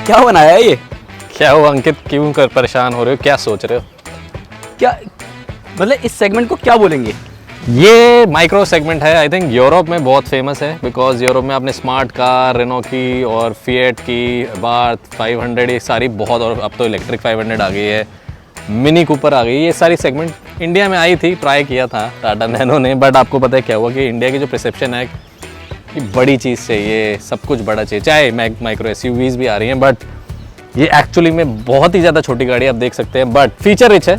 क्या बनाया है ये? क्या हुआ अंकित, क्यों कर परेशान हो रहे हो, क्या सोच रहे हो? क्या मतलब इस सेगमेंट को क्या बोलेंगे? ये माइक्रो सेगमेंट है। आई थिंक यूरोप में बहुत फेमस है, बिकॉज यूरोप में आपने स्मार्ट कार, रेनो की और फिएट की, बार्थ 500, ये सारी बहुत, और अब तो इलेक्ट्रिक 500 आ गई है, मिनी कूपर आ गई है। ये सारी सेगमेंट इंडिया में आई थी, ट्राई किया था टाटा नैनो ने, बट आपको पता है क्या हुआ कि इंडिया की जो परसेप्शन है कि बड़ी चीज़ चाहिए, सब कुछ बड़ा चाहिए, चाहे माइक्रो एसयूवीज़ भी आ रही हैं, बट ये एक्चुअली में बहुत ही ज़्यादा छोटी गाड़ी आप देख सकते हैं, बट फीचर रिच है,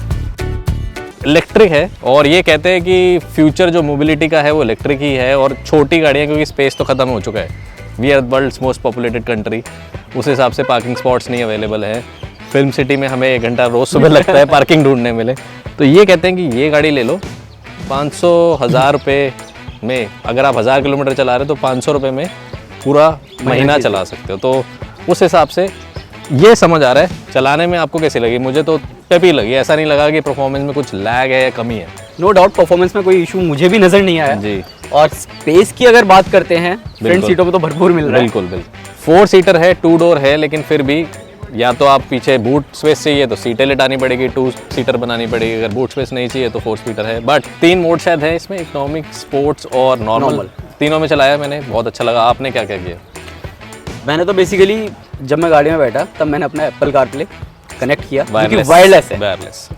इलेक्ट्रिक है, और ये कहते हैं कि फ्यूचर जो मोबिलिटी का है वो इलेक्ट्रिक ही है, और छोटी गाड़ियाँ क्योंकि स्पेस तो ख़त्म हो चुका है, we are world's most populated country, उस हिसाब से पार्किंग स्पॉट्स नहीं अवेलेबल है। फिल्म सिटी में हमें 1 घंटा रोज़ सुबह लगता है पार्किंग ढूंढने मिले, तो ये कहते हैं कि ये गाड़ी ले लो 500,000 रुपये में, अगर आप 1000 किलोमीटर चला रहे हो तो 500 रुपये में पूरा महीना चला सकते हो। तो उस हिसाब से ये समझ आ रहा है। चलाने में आपको कैसी लगी? मुझे तो टपी लगी, ऐसा नहीं लगा कि परफॉर्मेंस में कुछ लैग है या कमी है। नो डाउट परफॉर्मेंस में कोई इशू मुझे भी नजर नहीं आया जी। और स्पेस की अगर बात करते हैं, फ्रंट सीटों पे तो भरपूर मिल रहा है। बिल्कुल बिल्कुल 4 सीटर है, 2 डोर है, लेकिन फिर भी या तो आप पीछे बूट स्पेस चाहिए तो सीटें लिटानी पड़ेगी, 2 सीटर बनानी पड़ेगी, अगर बूट स्पेस नहीं चाहिए तो 4 सीटर है। बट 3 मोड शायद है इसमें, इकोनॉमिक, स्पोर्ट्स और नॉर्मल, तीनों में चलाया मैंने, बहुत अच्छा लगा। आपने क्या क्या किया? मैंने तो बेसिकली जब मैं गाड़ी में बैठा तब मैंने अपना एप्पल कारप्ले कनेक्ट किया, क्योंकि वायरलेस है, वायरलेस,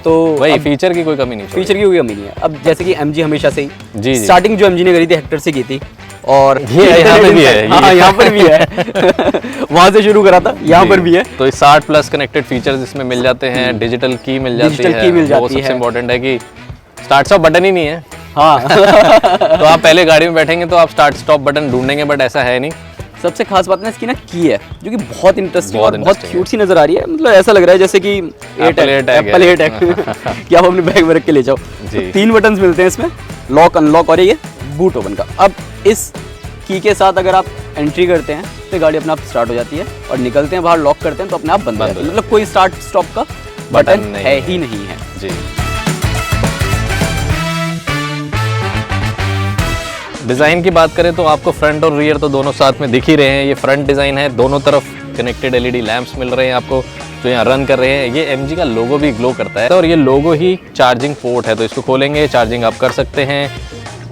तो वही फीचर की कोई कमी नहीं, फीचर की कोई कमी नहीं है। अब जैसे कि एमजी हमेशा से ही जी स्टार्टिंग जो एमजी ने करी थी हेक्टर से की थी, और ये यहाँ पे भी है, हाँ यहाँ पर भी है वहाँ से शुरू करा था, यहाँ पर भी है। तो 60+ कनेक्टेड फीचर्स इसमें मिल जाते हैं, डिजिटल की मिल जाती है, वो सबसे इम्पोर्टेंट है कि स्टार्ट स्टॉप बटन ही नहीं है। हाँ तो आप पहले गाड़ी में बैठेंगे तो आप स्टार्ट स्टॉप बटन ढूंढेंगे, बट ऐसा है नहीं। सबसे खास बात ना इसकी ना की है, जो कि बहुत इंटरेस्टिंग और बहुत interesting क्यूट सी नजर आ रही है। मतलब ऐसा लग रहा है जैसे कि Apple AirTag कि आप अपने बैग में रख के ले जाओ। तो 3 बटन्स मिलते हैं इसमें, लॉक, अनलॉक और ये बूट ओपन का। अब इस की के साथ अगर आप एंट्री करते हैं तो गाड़ी अपने आप स्टार्ट हो जाती है, और निकलते हैं बाहर, लॉक करते हैं तो अपने आप बंद हो जाती है। मतलब कोई स्टार्ट स्टॉप का बटन है ही नहीं है जी। डिज़ाइन की बात करें तो आपको फ्रंट और रियर तो दोनों साथ में दिख ही रहे हैं। ये फ्रंट डिज़ाइन है, दोनों तरफ कनेक्टेड LED लैंप्स मिल रहे हैं आपको जो यहाँ रन कर रहे हैं। ये MG का लोगो भी ग्लो करता है, और ये लोगो ही चार्जिंग पोर्ट है, तो इसको खोलेंगे, चार्जिंग आप कर सकते हैं।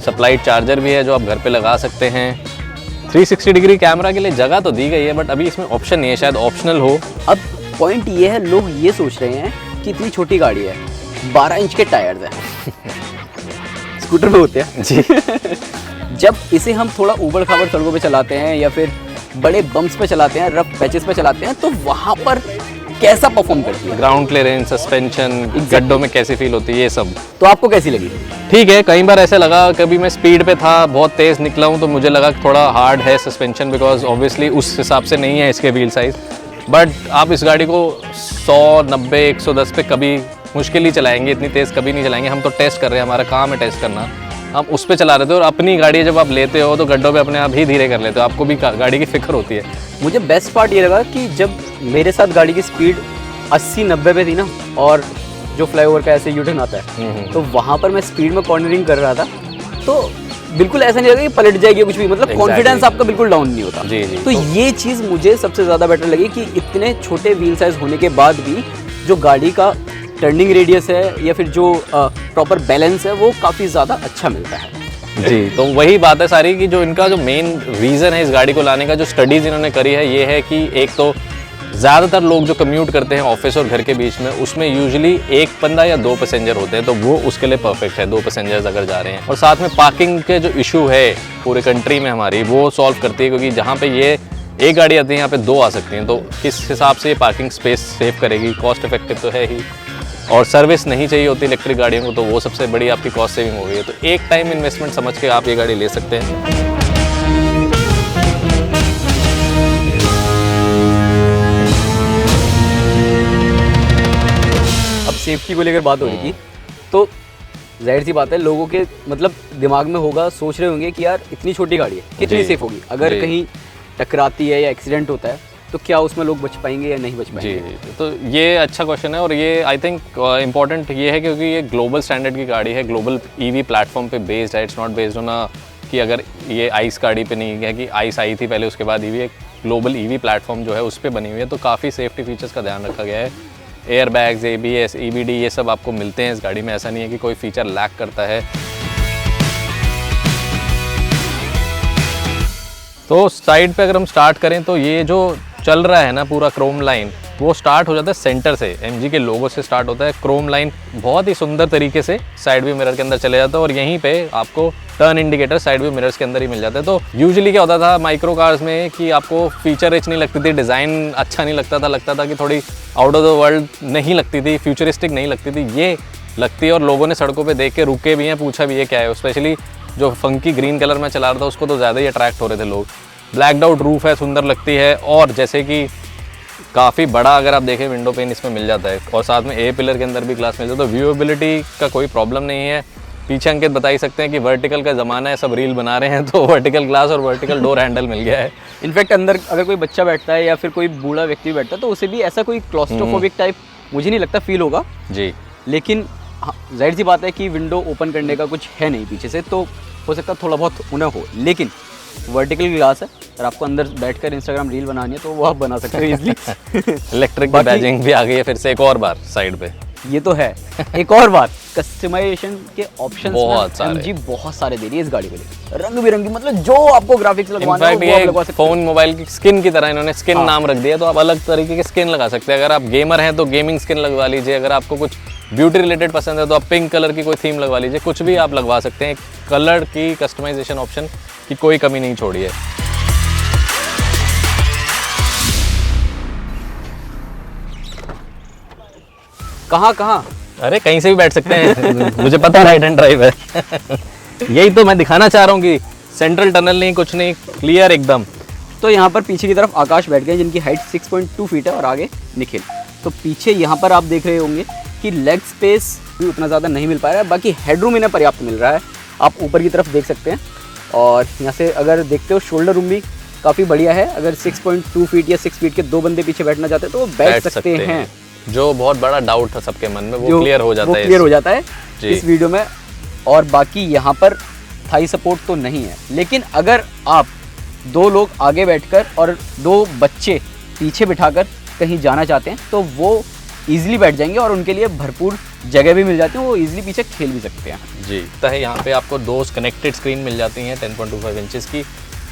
सप्लाइड चार्जर भी है जो आप घर पे लगा सकते हैं। 360 डिग्री कैमरा के लिए जगह तो दी गई है, बट अभी इसमें ऑप्शन नहीं है, शायद ऑप्शनल हो। अब पॉइंट ये है, लोग ये सोच रहे हैं कि इतनी छोटी गाड़ी है, 12 इंच के टायर्स हैं स्कूटर में होते हैं जी जब इसे हम थोड़ा ऊबड़ खाबड़ सड़कों पे चलाते हैं या फिर बड़े बम्प्स पे चलाते हैं, रफ पैचेस पे चलाते हैं, तो वहाँ पर कैसा परफॉर्म करती है, ग्राउंड क्लियरेंस, सस्पेंशन, गड्ढों में कैसी फील होती है, ये सब। तो आपको कैसी लगी? ठीक है, कई बार ऐसे लगा, कभी मैं स्पीड पे था, बहुत तेज़ निकला हूँ तो मुझे लगा कि थोड़ा हार्ड है सस्पेंशन, बिकॉज ऑब्वियसली उस हिसाब से नहीं है इसके व्हील साइज़। बट आप इस गाड़ी को 100, 90, 110 पे कभी मुश्किल ही चलाएंगे, इतनी तेज़ कभी नहीं चलाएंगे। हम तो टेस्ट कर रहे हैं, हमारा काम है टेस्ट करना, हम उस पे चला रहे थे। और अपनी गाड़ी जब आप लेते हो तो गड्ढों पे अपने आप ही धीरे कर लेते हो, आपको भी गाड़ी की फिक्र होती है। मुझे बेस्ट पार्ट ये लगा कि जब मेरे साथ गाड़ी की स्पीड 80-90 पे थी ना, और जो फ्लाईओवर का ऐसे यूटर्न आता है, तो वहाँ पर मैं स्पीड में कॉर्नरिंग कर रहा था, तो बिल्कुल ऐसा नहीं लगा कि पलट जाएगी कुछ भी, मतलब कॉन्फिडेंस आपका बिल्कुल डाउन नहीं होता। जी। तो ये चीज़ मुझे सबसे ज़्यादा बेटर लगी कि इतने छोटे व्हील साइज होने के बाद भी जो गाड़ी का टर्निंग रेडियस है या फिर जो प्रॉपर बैलेंस है वो काफ़ी ज़्यादा अच्छा मिलता है। जी, तो वही बात है सारी कि जो इनका जो मेन रीज़न है इस गाड़ी को लाने का, जो स्टडीज़ इन्होंने करी है, ये है कि एक तो ज़्यादातर लोग जो कम्यूट करते हैं ऑफिस और घर के बीच में, उसमें यूजुअली 1 बंदा या 2 पैसेंजर होते हैं, तो वो उसके लिए परफेक्ट है, 2 पैसेंजर्स अगर जा रहे हैं। और साथ में पार्किंग के जो इशू है पूरे कंट्री में हमारी, वो सॉल्व करती है, क्योंकि जहाँ पे ये एक गाड़ी आती है यहाँ पे 2 आ सकती हैं, तो किस हिसाब से ये पार्किंग स्पेस सेव करेगी, कॉस्ट इफेक्टिव तो है ही, और सर्विस नहीं चाहिए होती इलेक्ट्रिक गाड़ियों को, तो वो सबसे बड़ी आपकी कॉस्ट सेविंग हो गई है। तो एक टाइम इन्वेस्टमेंट समझ के आप ये गाड़ी ले सकते हैं। सेफ्टी को लेकर बात हो रही थी, तो जाहिर सी बात है लोगों के मतलब दिमाग में होगा, सोच रहे होंगे कि यार इतनी छोटी गाड़ी है, कितनी सेफ होगी, अगर कहीं टकराती है या एक्सीडेंट होता है तो क्या उसमें लोग बच पाएंगे या नहीं बच पाएंगे? जी, तो ये अच्छा क्वेश्चन है, और ये आई थिंक इम्पॉर्टेंट ये है क्योंकि ये ग्लोबल स्टैंडर्ड की गाड़ी है, ग्लोबल ईवी प्लेटफॉर्म पे बेस्ड है। इट्स नॉट बेस्ड ऑन कि अगर ये आइस गाड़ी पे नहीं है कि आइस आई थी पहले उसके बाद ईवी, एक ग्लोबल ईवी प्लेटफॉर्म जो है उस पर बनी हुई है, तो काफ़ी सेफ्टी फीचर्स का ध्यान रखा गया है। एयर बैग्स, ABS, EBD ये सब आपको मिलते हैं इस गाड़ी में, ऐसा नहीं है कि कोई फीचर लैक करता है। तो साइड पे अगर हम स्टार्ट करें तो ये जो चल रहा है ना पूरा क्रोम लाइन, वो स्टार्ट हो जाता है सेंटर से, MG के लोगो से स्टार्ट होता है। क्रोम लाइन बहुत ही सुंदर तरीके से साइड व्यू मिरर के अंदर चले जाता है और यहीं पे आपको turn indicator side view mirrors के अंदर ही मिल जाता है। तो यूजुअली क्या होता था माइक्रो कार्स में कि आपको फीचर रिच नहीं लगती थी, डिज़ाइन अच्छा नहीं लगता था कि थोड़ी आउट ऑफ द वर्ल्ड नहीं लगती थी, फ्यूचरिस्टिक नहीं लगती थी। ये लगती है और लोगों ने सड़कों पर देख के रुके भी हैं, पूछा भी है क्या है। स्पेशली जो फंकी ग्रीन कलर में चला रहा था उसको तो ज़्यादा ही अट्रैक्ट हो रहे थे लोग। ब्लैकड आउट रूफ है, सुंदर लगती है और जैसे कि काफ़ी बड़ा अगर आप देखें विंडो पेन इसमें मिल जाता है और साथ में ए पिलर के अंदर भी ग्लास मिल जाता है, तो व्यूएबिलिटी का कोई प्रॉब्लम नहीं है। पीछे अंकित बता ही सकते हैं कि वर्टिकल का ज़माना है, सब रील बना रहे हैं, तो वर्टिकल ग्लास और वर्टिकल डोर हैंडल मिल गया है। इनफैक्ट अंदर अगर कोई बच्चा बैठता है या फिर कोई बूढ़ा व्यक्ति बैठता है तो उसे भी ऐसा कोई क्लॉस्ट्रोफोबिक टाइप मुझे नहीं लगता फील होगा जी। लेकिन जाहिर सी बात है कि विंडो ओपन करने का कुछ है नहीं पीछे से, तो हो सकता है थोड़ा बहुत उन्हें हो, लेकिन वर्टिकल ग्लास है और आपको अंदर बैठकर इंस्टाग्राम रील बनानी है तो वो आप बना सकते हो इजीली। इलेक्ट्रिक बैजिंग भी आ गई है फिर से एक और बार साइड पे। ये तो है। एक और बात, कस्टमाइजेशन के ऑप्शंस बहुत सारे MG बहुत सारे दे रही है इस गाड़ी के लिए, रंग बिरंगी, मतलब जो आपको ग्राफिक्स लगवाना है वो आप लगवा सकते हैं। फोन मोबाइल की स्किन की तरह इन्होंने स्किन नाम रख दिया, तो आप अलग तरीके के स्किन लगा सकते हैं। अगर आप गेमर हैं तो गेमिंग स्किन लगवा लीजिए, अगर आपको कुछ ब्यूटी रिलेटेड पसंद है तो आप पिंक कलर की कोई थीम लगवा लीजिए, कुछ भी आप लगवा सकते हैं। कलर की कस्टमाइजेशन ऑप्शन की कोई कमी नहीं छोड़ी है। कहाँ अरे कहीं से भी बैठ सकते हैं, मुझे पता राइट हैंड ड्राइव है। यही तो मैं दिखाना चाह रहा हूँ कि सेंट्रल टनल नहीं, कुछ नहीं, क्लियर एकदम। तो यहाँ पर पीछे की तरफ आकाश बैठ गए जिनकी हाइट 6.2 फीट है और आगे निखिल। तो पीछे यहाँ पर आप देख रहे होंगे कि लेग स्पेस भी उतना ज़्यादा नहीं मिल पा रहा है, बाकी हेडरूम इन्हें पर्याप्त मिल रहा है। आप ऊपर की तरफ देख सकते हैं और यहाँ से अगर देखते हो शोल्डर रूम भी काफ़ी बढ़िया है। अगर 6.2 फीट या 6 फीट के 2 बंदे पीछे बैठना चाहते हैं तो वो बैठ सकते हैं। जो बहुत बड़ा डाउट था सबके मन में वो क्लियर हो जाता है इस वीडियो में। और बाकी यहाँ पर थाई सपोर्ट तो नहीं है, लेकिन अगर आप 2 लोग आगे बैठकर और 2 बच्चे पीछे बिठाकर कहीं जाना चाहते हैं तो वो ईजिली बैठ जाएंगे और उनके लिए भरपूर जगह भी मिल जाती है, वो ईजिली पीछे खेल भी सकते हैं जी। तो है यहाँ पे आपको 2 कनेक्टेड स्क्रीन मिल जाती हैं 10.25 इंचेस की,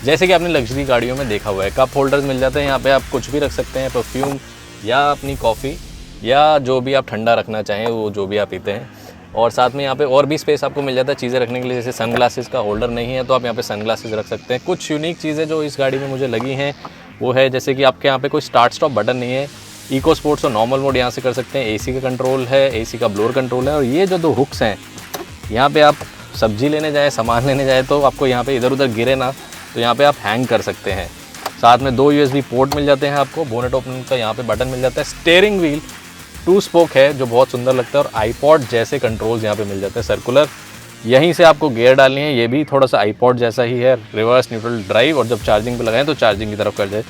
जैसे कि आपने लग्जरी गाड़ियों में देखा हुआ है। कप होल्डर्स मिल जाते हैं, यहाँ पे आप कुछ भी रख सकते हैं, परफ्यूम या अपनी कॉफ़ी या जो भी आप ठंडा रखना चाहें वो जो भी आप पीते हैं। और साथ में यहाँ पे और भी स्पेस आपको मिल जाता है चीज़ें रखने के लिए, जैसे सनग्लासेस का होल्डर नहीं है तो आप यहाँ पे सनग्लासेस रख सकते हैं। कुछ यूनिक चीज़ें जो इस गाड़ी में मुझे लगी हैं वो है जैसे कि आपके यहाँ पे कोई स्टार्ट स्टॉप बटन नहीं है, इको स्पोर्ट्स और नॉर्मल मोड यहाँ से कर सकते हैं, AC का कंट्रोल है, AC का ब्लोअर कंट्रोल है। और ये जो 2 हुक्स हैं यहाँ पे आप सब्जी लेने जाए, सामान लेने जाए तो आपको यहाँ पे इधर उधर गिरे ना, तो यहाँ पे आप हैंग कर सकते हैं। साथ में 2 USB पोर्ट मिल जाते हैं आपको, बोनेट ओपन का यहाँ पे बटन मिल जाता है। स्टीयरिंग व्हील 2 स्पोक है जो बहुत सुंदर लगता है और आईपॉड जैसे कंट्रोल्स यहाँ पे मिल जाते हैं सर्कुलर। यहीं से आपको गियर डालनी है, ये भी थोड़ा सा आईपॉड जैसा ही है, रिवर्स न्यूट्रल ड्राइव, और जब चार्जिंग पे लगाएं तो चार्जिंग की तरफ कर जाए।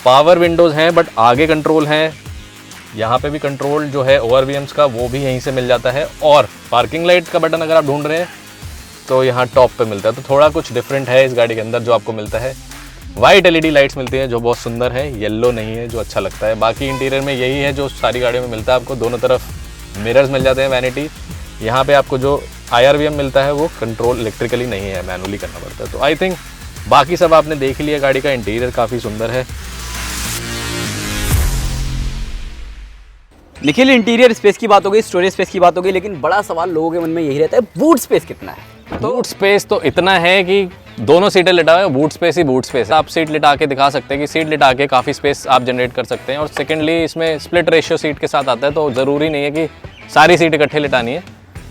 पावर विंडोज़ हैं बट आगे कंट्रोल हैं, यहाँ पे भी कंट्रोल जो है ORVMs का वो भी यहीं से मिल जाता है। और पार्किंग लाइट का बटन अगर आप ढूंढ रहे हैं तो यहाँ टॉप पे मिलता है, तो थोड़ा कुछ डिफरेंट है इस गाड़ी के अंदर जो आपको मिलता है। वाइट LED लाइट्स मिलती हैं जो बहुत सुंदर है, येलो नहीं है जो अच्छा लगता है। बाकी इंटीरियर में यही है जो सारी गाड़ियों में मिलता है आपको, दोनों तरफ मिरर्स मिल जाते हैं वैनिटी। यहाँ पे आपको जो IRVM मिलता है वो कंट्रोल इलेक्ट्रिकली नहीं है, मैनुअली करना पड़ता है। तो आई थिंक बाकी सब आपने देख लिया, गाड़ी का इंटीरियर काफ़ी सुंदर है। निखिल, इंटीरियर स्पेस की बात हो गई, स्टोरेज स्पेस की बात हो गई, लेकिन बड़ा सवाल लोगों के मन में यही रहता है बूट स्पेस कितना है। तो बूट स्पेस तो इतना है कि दोनों सीटें लिटा हुए, बूट स्पेस ही बूट स्पेस है। आप सीट लिटा के दिखा सकते हैं कि सीट लिटा के काफ़ी स्पेस आप जनरेट कर सकते हैं। और सेकेंडली इसमें स्प्लिट रेशियो सीट के साथ आता है, तो ज़रूरी नहीं है कि सारी सीट इकट्ठे लिटानी है।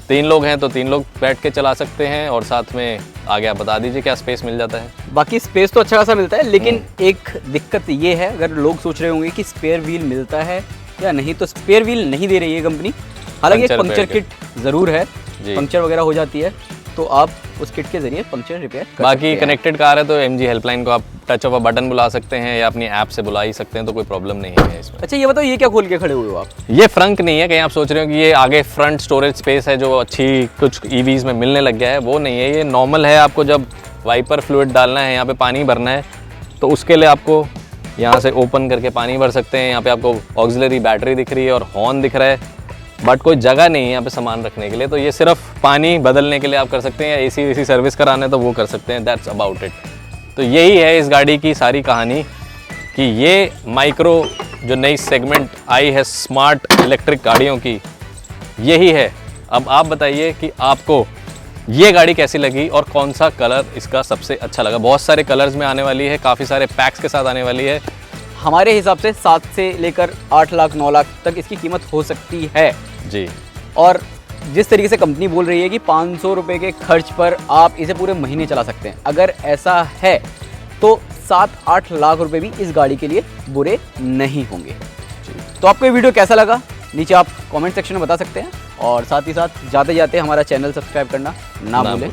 3 लोग हैं तो 3 लोग बैठ के चला सकते हैं। और साथ में आगे आप बता दीजिए क्या स्पेस मिल जाता है। बाकी स्पेस तो अच्छा खासा मिलता है, लेकिन एक दिक्कत ये है, अगर लोग सोच रहे होंगे कि स्पेयर व्हील मिलता है या नहीं, तो स्पेयर व्हील नहीं दे रही है कंपनी। हालांकि एक पंक्चर किट ज़रूर है, पंक्चर वगैरह हो जाती है तो आप उस किट के जरिए पंक्चर रिपेयर कर बाकी सकते हैं। कनेक्टेड कार है तो MG हेल्पलाइन को आप टच ऑफ अ बटन बुला सकते हैं या अपनी ऐप से बुला ही सकते हैं, तो कोई प्रॉब्लम नहीं है इसमें। अच्छा ये बताओ, ये क्या खोल के खड़े हुए हो आप? ये फ्रंक नहीं है, कहीं आप सोच रहे हो कि ये आगे फ्रंट स्टोरेज स्पेस है जो अच्छी कुछ EVs में मिलने लग गया है, वो नहीं है। ये नॉर्मल है, आपको जब वाइपर फ्लूइड डालना है, यहाँ पे पानी भरना है तो उसके लिए आपको यहाँ से ओपन करके पानी भर सकते हैं। यहाँ पे आपको ऑक्सिलरी बैटरी दिख रही है और हॉर्न दिख रहा है, बट कोई जगह नहीं है यहाँ पे सामान रखने के लिए, तो ये सिर्फ पानी बदलने के लिए आप कर सकते हैं, या एसी सर्विस कराना है तो वो कर सकते हैं। That's about it. तो यही है इस गाड़ी की सारी कहानी कि ये माइक्रो जो नई सेगमेंट आई है स्मार्ट इलेक्ट्रिक गाड़ियों की, यही है। अब आप बताइए कि आपको ये गाड़ी कैसी लगी और कौन सा कलर इसका सबसे अच्छा लगा। बहुत सारे कलर्स में आने वाली है, काफ़ी सारे पैक्स के साथ आने वाली है। हमारे हिसाब से 7 से लेकर 8 लाख 9 लाख तक इसकी कीमत हो सकती है जी। और जिस तरीके से कंपनी बोल रही है कि 500 रुपये के खर्च पर आप इसे पूरे महीने चला सकते हैं, अगर ऐसा है तो 7-8 लाख रुपए भी इस गाड़ी के लिए बुरे नहीं होंगे। तो आपको ये वीडियो कैसा लगा नीचे आप कमेंट सेक्शन में बता सकते हैं, और साथ ही साथ जाते जाते हमारा चैनल सब्सक्राइब करना ना भूलें।